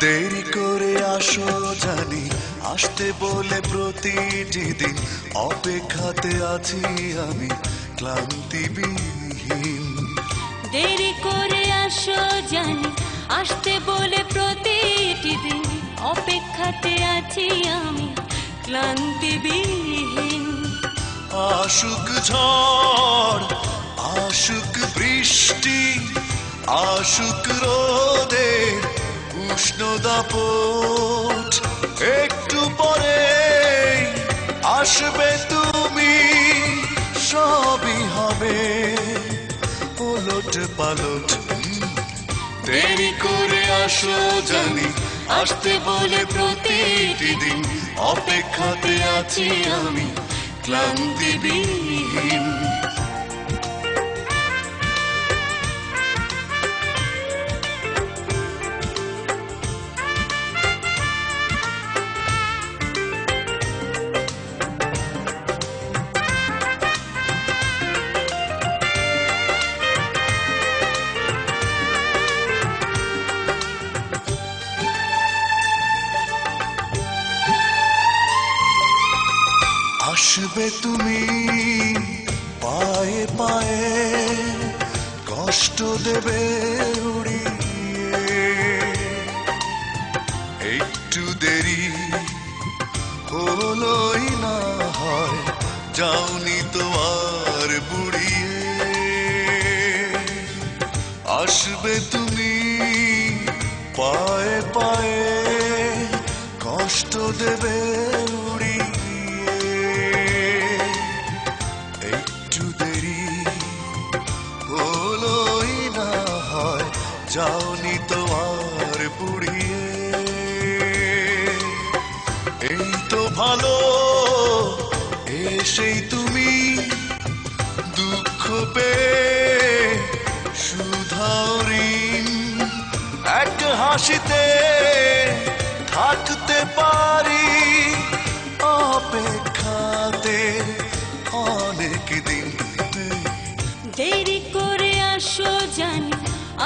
দেরি করে আসো জানি, আসতে বলে প্রতিটি দিন অপেক্ষাতে আছি আমি ক্লান্তিবিহীন। দেরি করে আসো জানি, আসতে বলে প্রতিটি দিন অপেক্ষাতে আছি আমি ক্লান্তিবিহীন। আসুক ঝড়, আসুক বৃষ্টি, আসুক রোদের উষ্ণ দাপট, একটু পরে আসবে তুমি, সবই হবে ওলট পালট। দেরি করে আসো জানি, আসতে বলে প্রতিটি দিন অপেক্ষাতে আছি আমি ক্লান্তিবিহীন। আসবে তুমি পায়ে পায়ে, কষ্ট দেবে উড়িয়ে, একটু দেরি হলোই না হয়, যাওনি তো আর বুড়িয়ে। আসবে তুমি পায়ে পায়ে, কষ্ট দেবে উড়িয়ে, একটু দেরি হলোই না হয়, যাওনি তো আর পুড়িয়ে। এই তো ভালো এসেই তুমি দুঃখ পেয়ে শুধাও ঋণ, এক হাসিতে থাকতে পারি অপেক্ষাতে অনেক দিন। দেরি করে আসো জানি,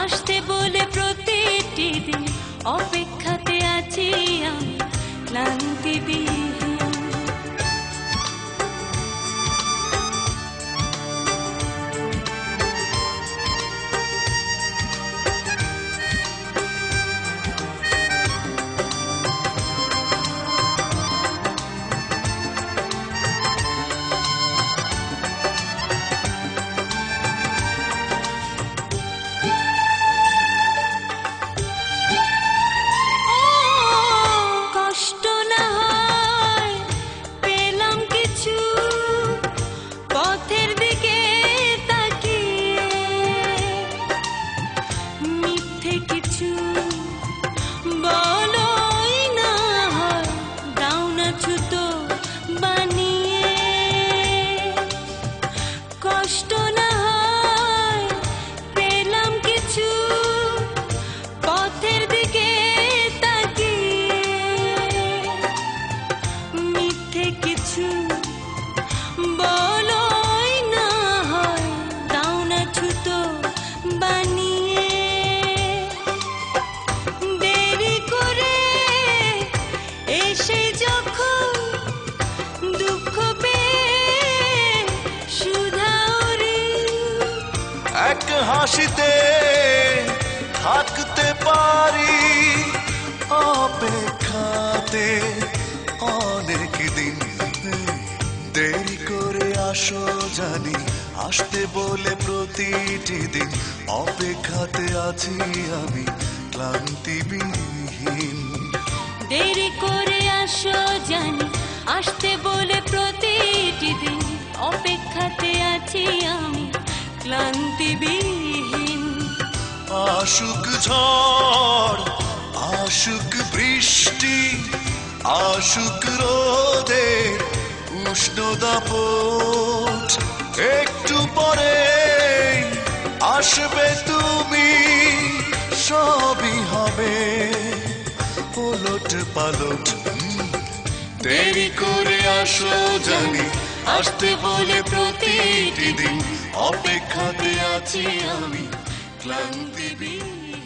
আসতে বলে প্রতিটি দিন অপেক্ষাতে আছি আমি ক্লান্তিবিহীন। এক হাসিতে থাকতে পারি অপেক্ষাতে অনেক দিন। দেরি করে আসো জানি, আসতে বলে প্রতিটি দিন অপেক্ষাতে আছি আমি ক্লান্তিবিহীন। দেরি করে আসো জানি, আসতে বলে প্রতিটি দিন অপেক্ষাতে আছি আমি ক্লান্তিবিহীন। আসুক ঝড়, আসুক বৃষ্টি, আসুক রোদের উষ্ণ দাপট, একটু পরে আসবে তুমি, সবই হবে ওলট পালট। দেরি করে আসো জানি, আসতে বলে প্রতিটি দিন অপেক্ষাতে আছি আমি ক্লান্তিবিহীন।